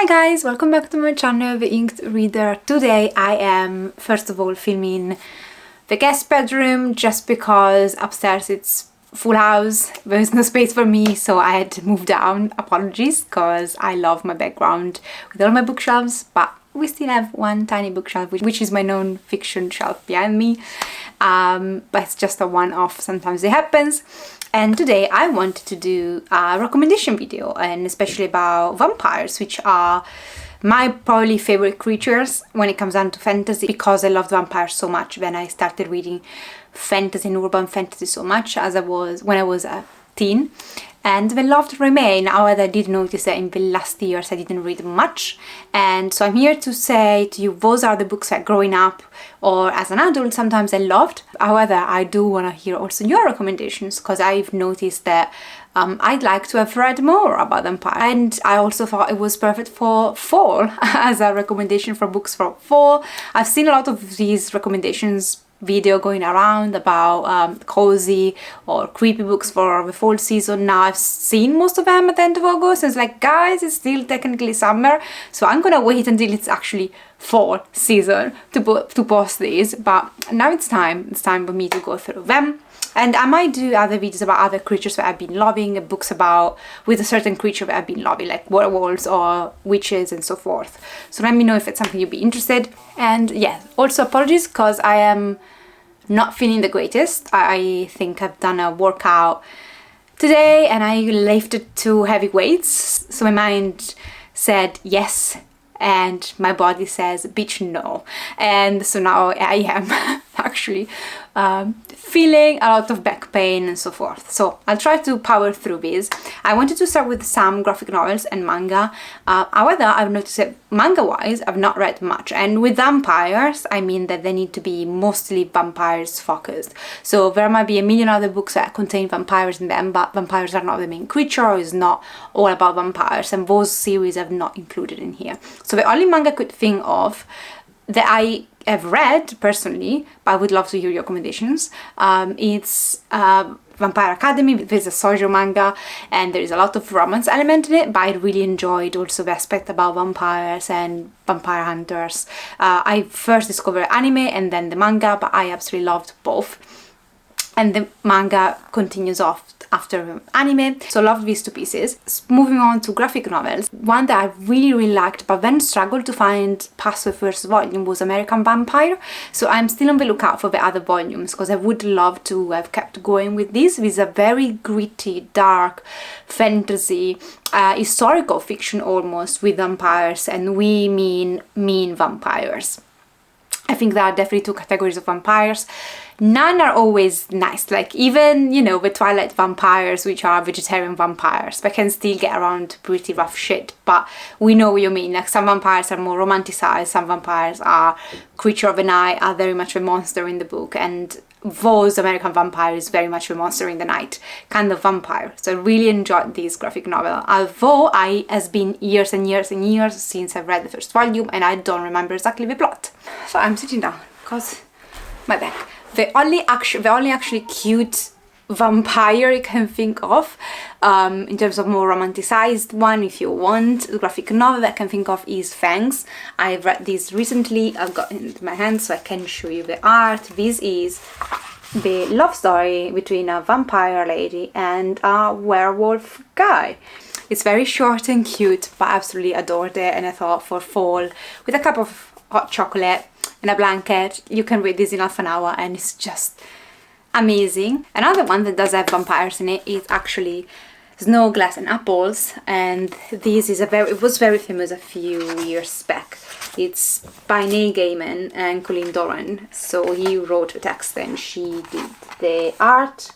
Hi guys, welcome back to my channel, The Inked Reader. Today I am first of all filming the guest bedroom just because upstairs it's full house, there's no space for me, so I had to move down. Apologies, because I love my background with all my bookshelves, but we still have one tiny bookshelf which is my non-fiction shelf behind me, but it's just a one-off, sometimes it happens. And today I wanted to do a recommendation video, and especially about vampires, which are my probably favorite creatures when it comes down to fantasy, because I loved vampires so much when I started reading fantasy and urban fantasy so much when I was a teen. And the love to remain. However, I did notice that in the last years I didn't read much, and so I'm here to say to you, those are the books that growing up or as an adult sometimes I loved. However, I do want to hear also your recommendations, because I've noticed that I'd like to have read more about vampire, and I also thought it was perfect for fall as a recommendation for books for fall. I've seen a lot of these recommendations video going around about cozy or creepy books for the fall season. Now I've seen most of them at the end of August, and it's like, guys, it's still technically summer, so I'm gonna wait until it's actually fall season to post these. But now it's time for me to go through them. And I might do other videos about other creatures that I've been loving, books with a certain creature that I've been loving, like werewolves or witches and so forth. So let me know if it's something you'd be interested. And yeah, also apologies because I am not feeling the greatest. I think I've done a workout today and I lifted 2 heavy weights. So my mind said yes, and my body says, bitch, no. And so now I am actually feeling a lot of back pain and so forth. So I'll try to power through these. I wanted to start with some graphic novels and manga. However, I've noticed that manga-wise, I've not read much. And with vampires, I mean that they need to be mostly vampires focused. So there might be a million other books that contain vampires in them, but vampires are not the main creature, or is not all about vampires. And those series I've not included in here. So the only manga I could think of that I have read personally, but I would love to hear your recommendations, it's Vampire Academy. There's a shoujo manga and there is a lot of romance element in it, but I really enjoyed also the aspect about vampires and vampire hunters. I first discovered anime and then the manga, but I absolutely loved both. And the manga continues off after anime, so loved these 2 pieces. Moving on to graphic novels, one that I really liked but then struggled to find past the first volume was American Vampire. So I'm still on the lookout for the other volumes, because I would love to have kept going with this. This is a very gritty, dark fantasy, historical fiction almost, with vampires, and we mean mean vampires. I think there are definitely 2 categories of vampires. None are always nice, like even, you know, the Twilight vampires, which are vegetarian vampires, but can still get around pretty rough shit. But we know what you mean, like some vampires are more romanticized, some vampires are creature of the night, are very much the monster in the book, and those American Vampire is very much the monster in the night kind of vampire. So I really enjoyed this graphic novel, although it has been years and years and years since I've read the first volume and I don't remember exactly the plot. So I'm sitting down because my back. The only actually cute vampire I can think of, in terms of more romanticized one, if you want, the graphic novel that I can think of is Fangs. I've read this recently, I've got it in my hand so I can show you the art. This is the love story between a vampire lady and a werewolf guy. It's very short and cute, but I absolutely adored it, and I thought for fall, with a cup of hot chocolate and a blanket, you can read this in half an hour and it's just amazing. Another one that does have vampires in it is actually Snow, Glass and Apples, and this is it was very famous a few years back. It's by Neil Gaiman and Colleen Doran. So he wrote the text and she did the art.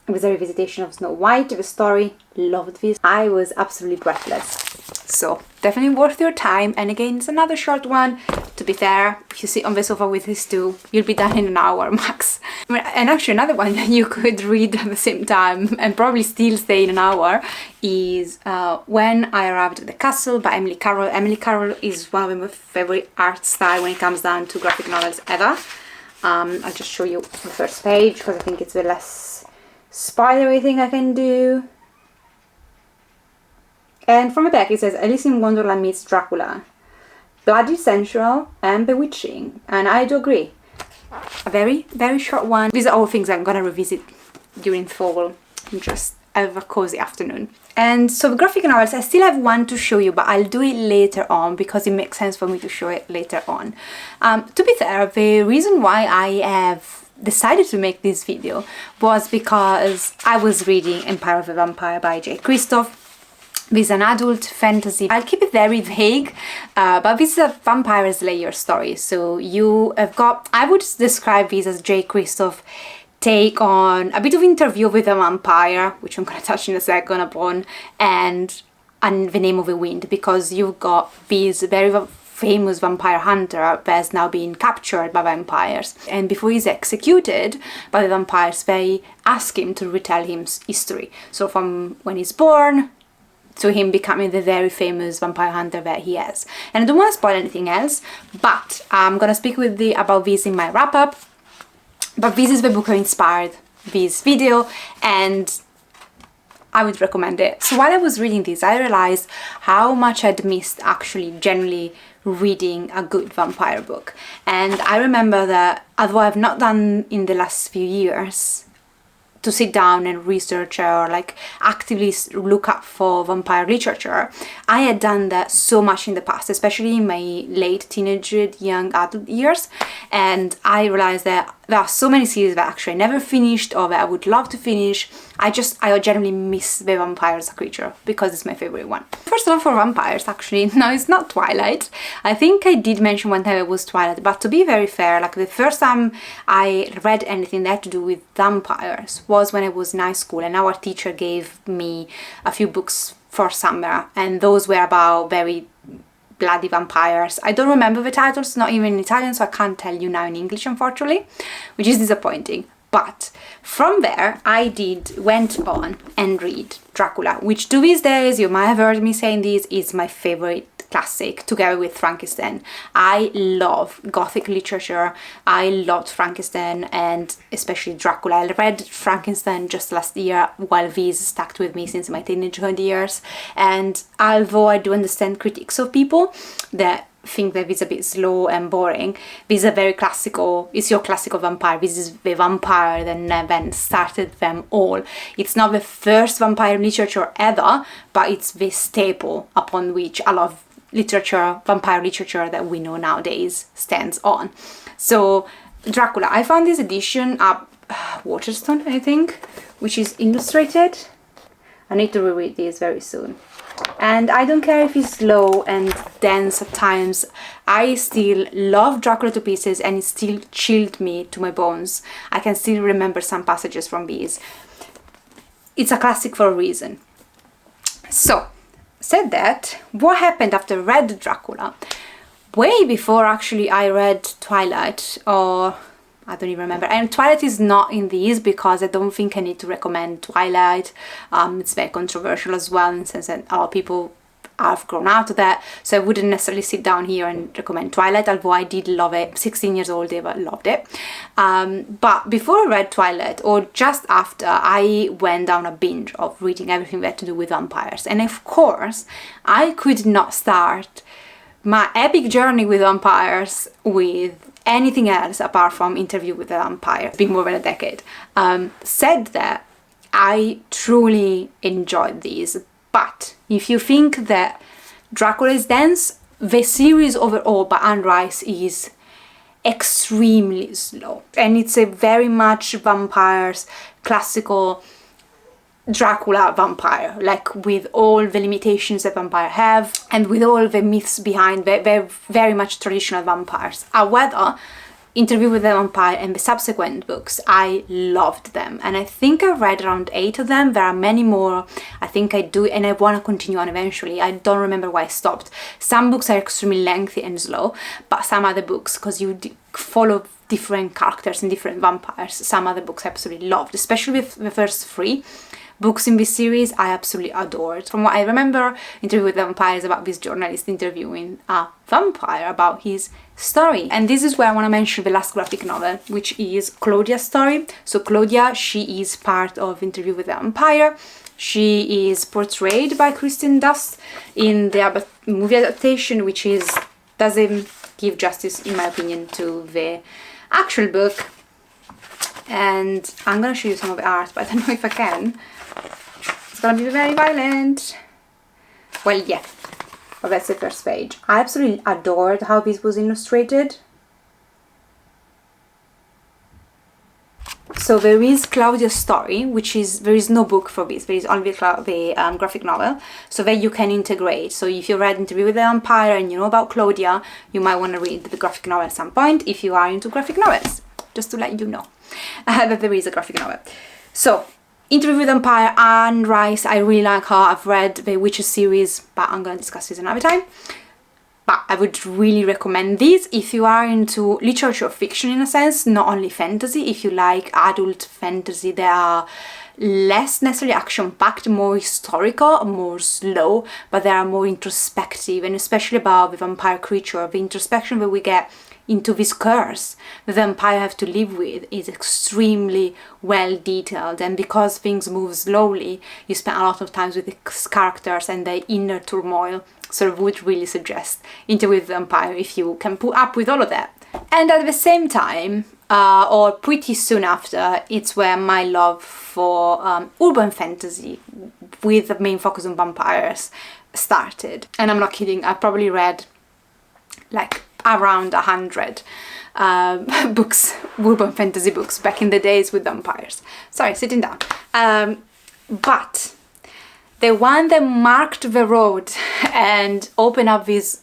It was a revisitation of Snow White, the story. Loved this. I was absolutely breathless. So definitely worth your time. And again, it's another short one. To be fair, if you sit on the sofa with this 2, you'll be done in an hour max. And actually another one that you could read at the same time and probably still stay in an hour is When I Arrived at the Castle by Emily Carroll. Emily Carroll is one of my favorite art style when it comes down to graphic novels ever. I'll just show you the first page because I think it's the less spoilery thing I can do. And from the back it says Alice in Wonderland meets Dracula. Bloody, sensual, and bewitching. And I do agree. A very, very short one. These are all things I'm gonna revisit during fall. Just have a cozy afternoon. And so the graphic novels, I still have one to show you, but I'll do it later on because it makes sense for me to show it later on. To be fair, the reason why I have decided to make this video was because I was reading Empire of the Vampire by J. Christoph. This is an adult fantasy. I'll keep it very vague, but this is a Vampire Slayer story. So you have got, I would describe this as J. Christoph take on a bit of interview with a vampire, which I'm going to touch in a second upon, and The Name of the Wind, because you've got this very famous vampire hunter that's now been captured by vampires, and before he's executed by the vampires, they ask him to retell his history. So from when he's born to him becoming the very famous vampire hunter that he is. And I don't want to spoil anything else, but I'm gonna speak about this in my wrap-up. But this is the book that inspired this video, and I would recommend it. So while I was reading this, I realized how much I'd missed actually generally reading a good vampire book. And I remember that, although I've not done in the last few years to sit down and research or like actively look up for vampire literature, I had done that so much in the past, especially in my late teenage, young adult years. And I realized that there are so many series that actually I never finished or that I would love to finish. I generally miss the vampire as a creature because it's my favorite one. First of all, for vampires, actually, no, it's not Twilight. I think I did mention one time it was Twilight, but to be very fair, like the first time I read anything that had to do with vampires was when I was in high school, and our teacher gave me a few books for summer, and those were about very bloody vampires. I don't remember the titles, not even in Italian, so I can't tell you now in English, unfortunately, which is disappointing. But from there, I went on and read Dracula, which to these days, you might have heard me saying this, is my favorite classic, together with Frankenstein. I love Gothic literature. I loved Frankenstein, and especially Dracula. I read Frankenstein just last year, while this stuck with me since my teenagehood years. And although I do understand critics of people that think that it's a bit slow and boring, this is a very classical, it's your classical vampire. This is the vampire that then started them all. It's not the first vampire literature ever, but it's the staple upon which a lot of literature, vampire literature that we know nowadays, stands on. So Dracula, I found this edition at Waterstone, I think, which is illustrated. I need to reread this very soon. And I don't care if it's slow and dense at times, I still love Dracula to pieces, and it still chilled me to my bones. I can still remember some passages from these. It's a classic for a reason. So, said that, what happened after I read Dracula? Way before actually I read Twilight, or I don't even remember. And Twilight is not in these because I don't think I need to recommend Twilight. It's very controversial as well, in the sense that a lot of people have grown out of that. So I wouldn't necessarily sit down here and recommend Twilight, although I did love it. 16 years old, I loved it. But before I read Twilight, or just after, I went down a binge of reading everything that had to do with vampires. And of course, I could not start my epic journey with vampires with anything else apart from Interview with a Vampire. It's been more than a decade. Said that, I truly enjoyed these. But if you think that Dracula is dense, the series overall by Anne Rice is extremely slow. And it's a very much vampires, classical Dracula vampire, like with all the limitations that vampires have and with all the myths behind. They're very much traditional vampires. However, Interview with the Vampire and the subsequent books, I loved them, and I think I read around 8 of them. There are many more. I think I do, and I want to continue on eventually. I don't remember why I stopped. Some books are extremely lengthy and slow, but some other books, because you follow different characters and different vampires, some other books I absolutely loved, especially with the first 3 books in this series I absolutely adored. From what I remember, Interview with the Vampire is about this journalist interviewing a vampire about his story. And this is where I want to mention the last graphic novel, which is Claudia's story. So Claudia, she is part of Interview with the Vampire. She is portrayed by Kristen Dunst in the movie adaptation, which doesn't give justice, in my opinion, to the actual book. And I'm gonna show you some of the art, but I don't know if I can. It's gonna be very violent. Well, yeah, but that's the first page. I absolutely adored how this was illustrated. So there is Claudia's story, there is no book for this, there is only the graphic novel, so that you can integrate. So if you read Interview with the Vampire and you know about Claudia, you might want to read the graphic novel at some point if you are into graphic novels, just to let you know that there is a graphic novel. So, Interview with the Vampire, Anne Rice, I really like her. I've read the Witcher series, but I'm going to discuss this another time. But I would really recommend this if you are into literature or fiction, in a sense, not only fantasy. If you like adult fantasy, they are less necessarily action-packed, more historical, more slow, but they are more introspective, and especially about the vampire creature, the introspection that we get into this curse the vampire have to live with is extremely well detailed, and because things move slowly, you spend a lot of time with the characters and their inner turmoil. So I would really suggest Interview with the Vampire if you can put up with all of that. And at the same time, or pretty soon after, it's where my love for urban fantasy with the main focus on vampires started. And I'm not kidding, I probably read like around 100 books, urban fantasy books back in the days with vampires. Sorry, sitting down. But the one that marked the road and opened up this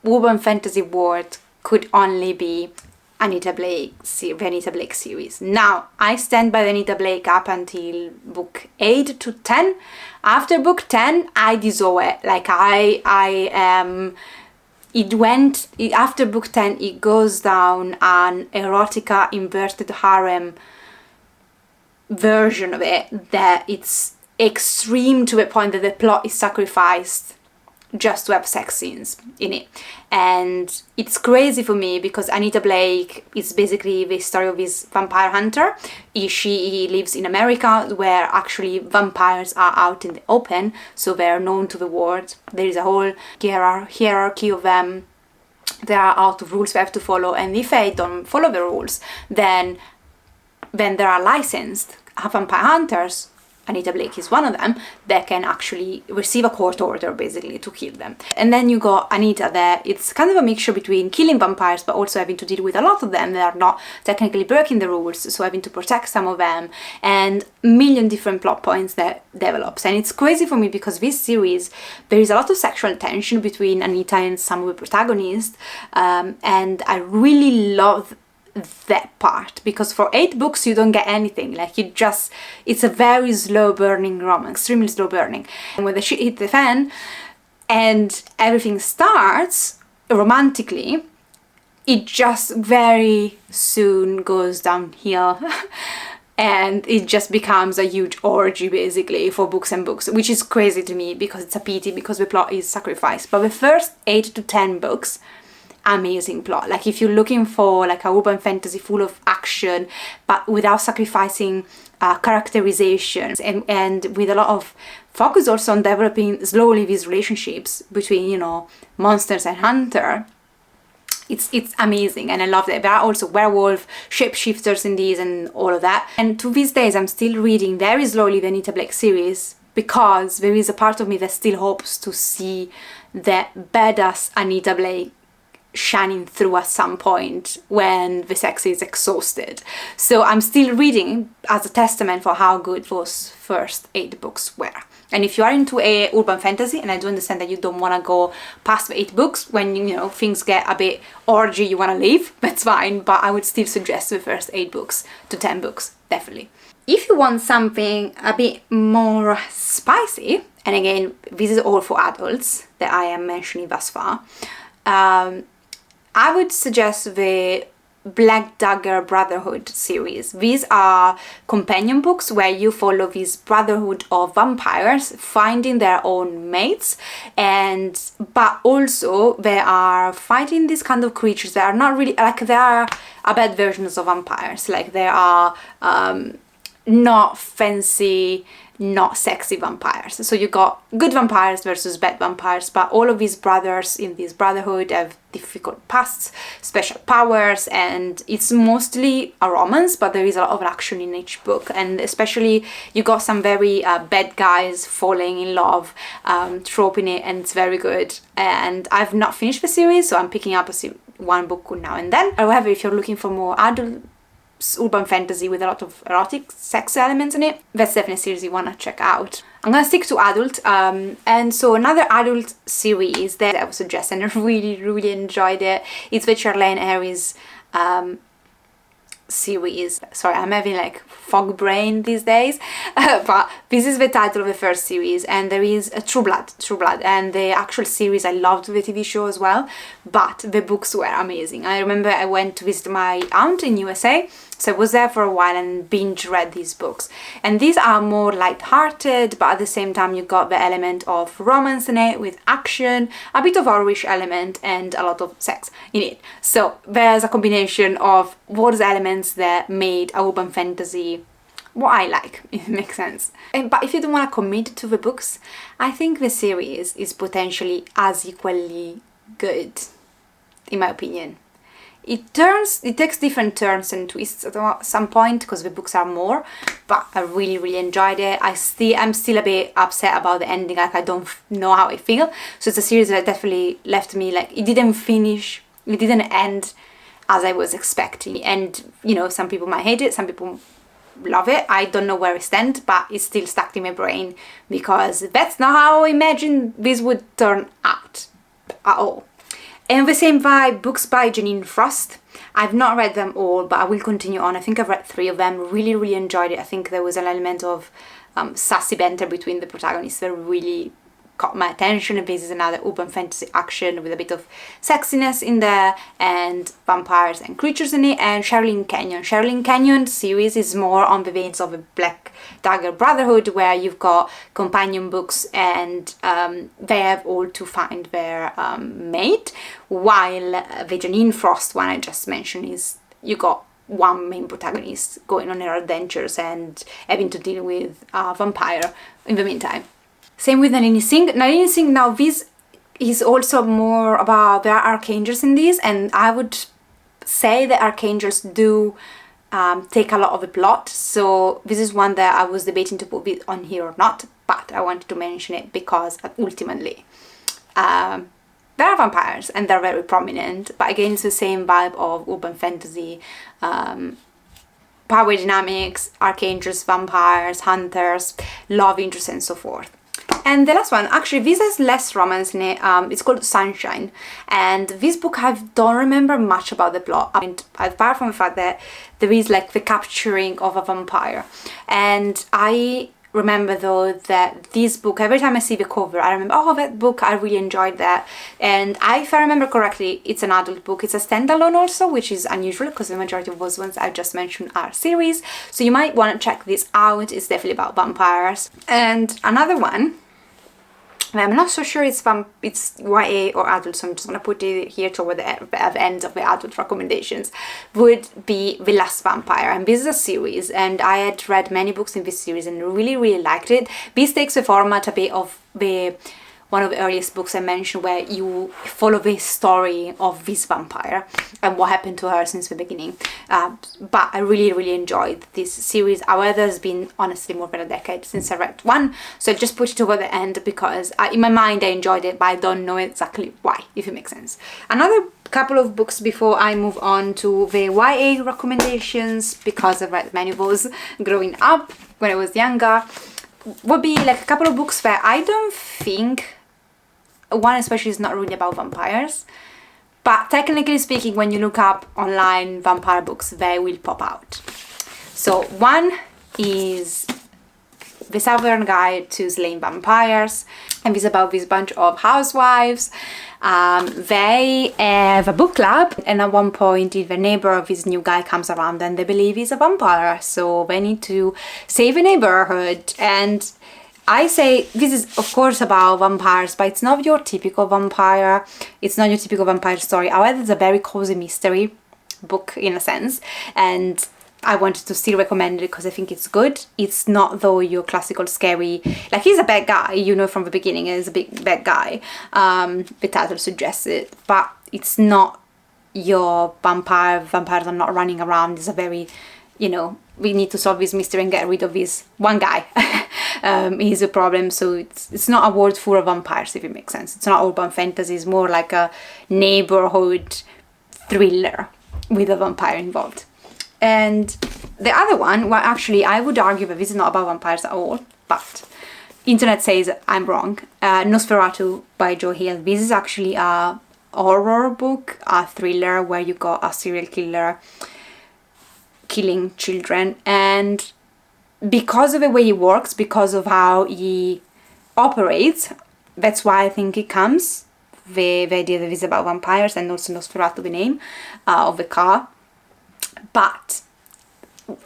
urban fantasy world could only be Venita Blake series. Now, I stand by Venita Blake up until book 8 to 10. After book 10, I dissolve. Like after book 10, it goes down an erotica inverted harem version of it that it's extreme to the point that the plot is sacrificed just to have sex scenes in it. And it's crazy for me because Venita Blake is basically the story of this vampire hunter. He lives in America, where actually vampires are out in the open, so they're known to the world. There is a whole hierarchy of them. They are out of rules they have to follow, and if they don't follow the rules, then there are licensed vampire hunters. Venita Blake is one of them that can actually receive a court order basically to kill them. And then you got Anita there. It's kind of a mixture between killing vampires but also having to deal with a lot of them that are not technically breaking the rules, so having to protect some of them, and a million different plot points that develops. And it's crazy for me because this series, there is a lot of sexual tension between Anita and some of the protagonists, and I really love that part, because for 8 books you don't get anything. Like, it's a very slow burning romance, extremely slow burning, and when the shit hit the fan and everything starts romantically, it just very soon goes downhill and it just becomes a huge orgy basically for books and books, which is crazy to me because it's a pity, because the plot is sacrificed. But the first 8 to 10 books, amazing plot. Like, if you're looking for like a urban fantasy full of action but without sacrificing characterizations, and with a lot of focus also on developing slowly these relationships between, you know, monsters and hunter, it's amazing, and I love that. There are also werewolf shapeshifters in these and all of that. And to these days I'm still reading very slowly the Venita Blake series, because there is a part of me that still hopes to see that badass Venita Blake shining through at some point when the sex is exhausted. So I'm still reading as a testament for how good those first 8 books were. And if you are into a urban fantasy, and I do understand that you don't want to go past the 8 books, when you know things get a bit orgy, you want to leave, that's fine, but I would still suggest the first 8 books to 10 books, definitely. If you want something a bit more spicy, and again, this is all for adults that I am mentioning thus far, I would suggest the Black Dagger Brotherhood series. These are companion books where you follow this brotherhood of vampires finding their own mates, but also they are fighting these kind of creatures that are not really, like, they are a bad versions of vampires. Like, they are not fancy not sexy vampires. So you got good vampires versus bad vampires, but all of these brothers in this Brotherhood have difficult pasts, special powers, and it's mostly a romance, but there is a lot of action in each book, and especially you got some very bad guys falling in love trope in it, and it's very good. And I've not finished the series, so I'm picking up one book now and then. However, if you're looking for more adult urban fantasy with a lot of erotic sex elements in it, that's definitely a series you want to check out. I'm gonna stick to adult, and so another adult series that I would suggest, and I really enjoyed it, it's the Charlene Canyon series. Sorry, I'm having like fog brain these days, but this is the title of the first series, and there is a True Blood, and the actual series, I loved the TV show as well, but the books were amazing. I remember I went to visit my aunt in USA, so I was there for a while and binge read these books, and these are more light-hearted, but at the same time you got the element of romance in it with action, a bit of horror-ish element, and a lot of sex in it. So there's a combination of those elements that made urban fantasy what I like, if it makes sense. But if you don't want to commit to the books, I think the series is potentially as equally good, in my opinion. It takes different turns and twists at some point because the books are more, but I really enjoyed it. I'm still a bit upset about the ending, like I don't know how I feel. So it's a series that definitely left me like, it didn't end as I was expecting. And you know, some people might hate it, some people love it. I don't know where I stand, but it's still stuck in my brain because that's not how I imagined this would turn out at all. And the same vibe, books by Janine Frost. I've not read them all, but I will continue on. I think I've read 3 of them, really enjoyed it. I think there was an element of sassy banter between the protagonists that really caught my attention. And this is another urban fantasy action with a bit of sexiness in there, and vampires and creatures in it. And Charlene Canyon series is more on the veins of a Black Dagger Brotherhood, where you've got companion books and they have all to find their mate, while the Janine Frost one I just mentioned is you got one main protagonist going on her adventures and having to deal with a vampire in the meantime. Same with Nalini Singh. Now this is also more about, there are Archangels in this, and I would say that Archangels do take a lot of the plot, so this is one that I was debating to put it on here or not, but I wanted to mention it because ultimately there are vampires and they're very prominent, but again it's the same vibe of urban fantasy, power dynamics, Archangels, vampires, hunters, love interest and so forth. And the last one, actually this has less romance in it, it's called Sunshine, and this book I don't remember much about the plot, apart from the fact that there is like the capturing of a vampire. And I remember though that this book, every time I see the cover I remember, oh, that book, I really enjoyed that. And if I remember correctly, it's an adult book, it's a standalone also, which is unusual because the majority of those ones I just mentioned are series, so you might want to check this out. It's definitely about vampires. And another one, I'm not so sure it's YA or adult, so I'm just going to put it here toward the end of the adult recommendations, would be The Last Vampire. And this is a series, and I had read many books in this series and really liked it. This takes the format a bit of one of the earliest books I mentioned, where you follow the story of this vampire and what happened to her since the beginning. But I really enjoyed this series. However, it's been honestly more than a decade since I read one, so I just put it toward the end because in my mind I enjoyed it, but I don't know exactly why, if it makes sense. Another couple of books before I move on to the YA recommendations, because I've read many of those growing up when I was younger, would be like a couple of books where I don't think, one especially is not really about vampires, but technically speaking, when you look up online vampire books, they will pop out. So one is The Southern Guide to Slaying Vampires, and it's about this bunch of housewives. They have a book club, and at one point the neighbor of this new guy comes around and they believe he's a vampire, so they need to save a neighborhood. And I say this is of course about vampires, but it's not your typical vampire, it's not your typical vampire story. However, it's a very cozy mystery book in a sense, and I wanted to still recommend it because I think it's good. It's not though your classical scary, like he's a bad guy, you know from the beginning, he's a big bad guy. The title suggests it, but it's not your vampires are not running around. It's a very, you know, we need to solve this mystery and get rid of this one guy. He's a problem. So it's not a world full of vampires, if it makes sense. It's not urban fantasy, it's more like a neighborhood thriller with a vampire involved. And the other one, well, actually I would argue that this is not about vampires at all, but internet says I'm wrong. Nosferatu by Joe Hill. This is actually a horror book, a thriller where you got a serial killer killing children, and because of the way he works, because of how he operates, that's why I think it comes, the idea that it's about vampires, and also Nosferatu, the name of the car. But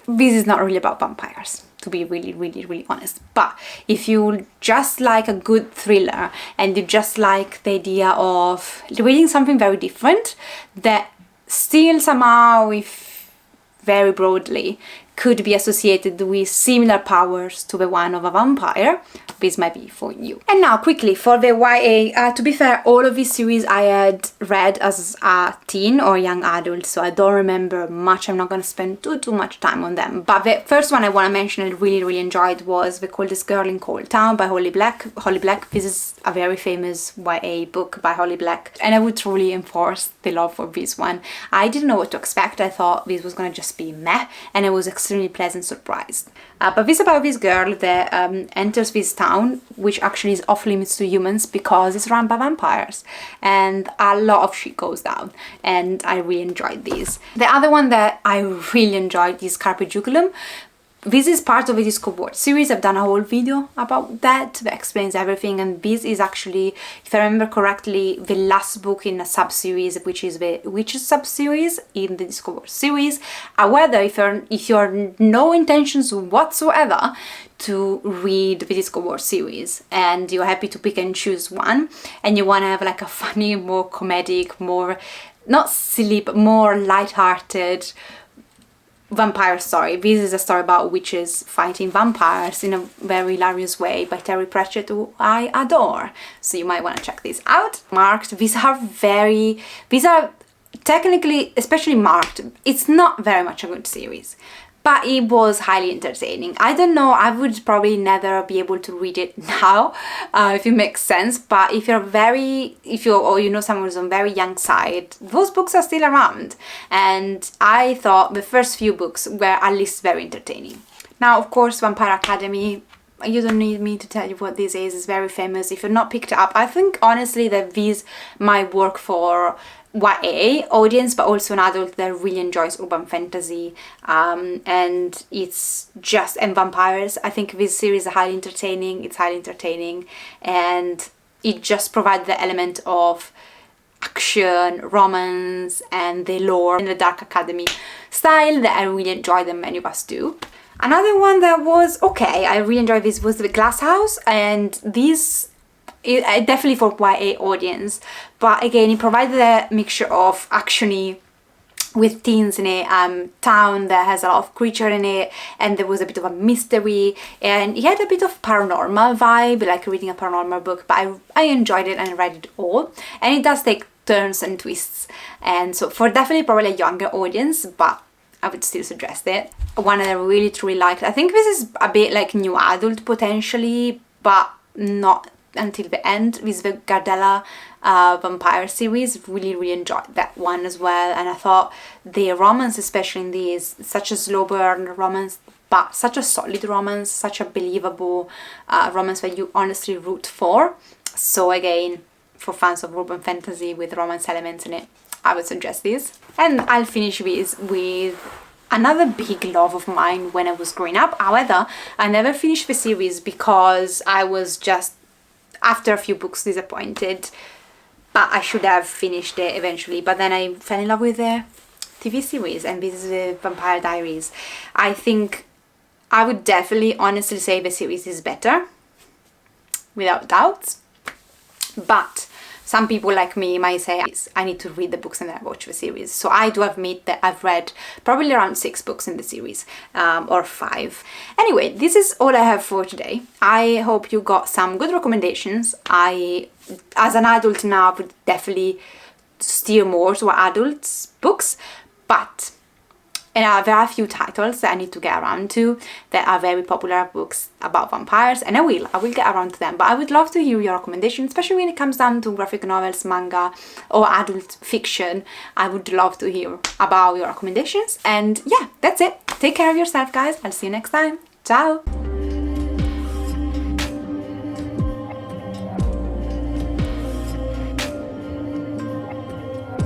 this is not really about vampires, to be really honest. But if you just like a good thriller and you just like the idea of reading something very different that still somehow, if very broadly, could be associated with similar powers to the one of a vampire, this might be for you. And now quickly for the YA, to be fair, all of these series I had read as a teen or young adult, so I don't remember much. I'm not going to spend too much time on them. But the first one I want to mention I really enjoyed was The Coldest Girl in Cold Town by Holly Black. This is a very famous YA book by Holly Black, and I would truly enforce the love for this one. I didn't know what to expect. I thought this was going to just be meh, and I was extremely pleasant surprised. But this is about this girl that enters this town, which actually is off limits to humans because it's run by vampires, and a lot of shit goes down, and I really enjoyed this. The other one that I really enjoyed is Carpetjukulum. This is part of the Discord series. I've done a whole video about that explains everything, and this is actually, if I remember correctly, the last book in a sub-series, which is the Witches sub-series in the Discord series. However, if you're no intentions whatsoever to read the Discord series and you're happy to pick and choose one, and you want to have like a funny, more comedic, more not silly but more light-hearted vampire story. This is a story about witches fighting vampires in a very hilarious way by Terry Pratchett, who I adore. So you might want to check this out. Marked, these are technically, especially Marked, it's not very much a good series, but it was highly entertaining. I don't know, I would probably never be able to read it now, if it makes sense, but if you know someone who's on very young side, those books are still around, and I thought the first few books were at least very entertaining. Now, of course, Vampire Academy, you don't need me to tell you what this is. It's very famous. If you're not picked it up, I think honestly that these might work for YA audience, but also an adult that really enjoys urban fantasy, and it's just, and vampires. I think this series is highly entertaining. It's highly entertaining, and it just provides the element of action, romance, and the lore in the Dark Academy style that I really enjoyed, and many of us do. Another one that was okay, I really enjoyed this, was The Glass House, and this definitely for YA audience, but again it provided a mixture of actiony with teens in a town that has a lot of creature in it, and there was a bit of a mystery, and it had a bit of paranormal vibe, like reading a paranormal book, but I enjoyed it and I read it all, and it does take turns and twists, and so for definitely probably a younger audience, but I would still suggest it. One that I really truly liked, I think this is a bit like new adult potentially, but not until the end, with the Gardella vampire series. Really enjoyed that one as well, and I thought the romance, especially in these, such a slow burn romance, but such a solid romance, such a believable romance that you honestly root for. So again, for fans of urban fantasy with romance elements in it, I would suggest this. And I'll finish this with another big love of mine when I was growing up. However, I never finished the series because I was just, after a few books, disappointed, but I should have finished it eventually. But then I fell in love with the TV series, and this is the Vampire Diaries. I think I would definitely honestly say the series is better, without doubt, but some people like me might say, I need to read the books and then I watch the series. So I do admit that I've read probably around 6 books in the series, or 5. Anyway, this is all I have for today. I hope you got some good recommendations. I, as an adult now, would definitely steer more to adults books, but there are a few titles that I need to get around to that are very popular books about vampires, and I will get around to them. But I would love to hear your recommendations, especially when it comes down to graphic novels, manga, or adult fiction. I would love to hear about your recommendations. And yeah, that's it. Take care of yourself, guys. I'll see you next time. Ciao!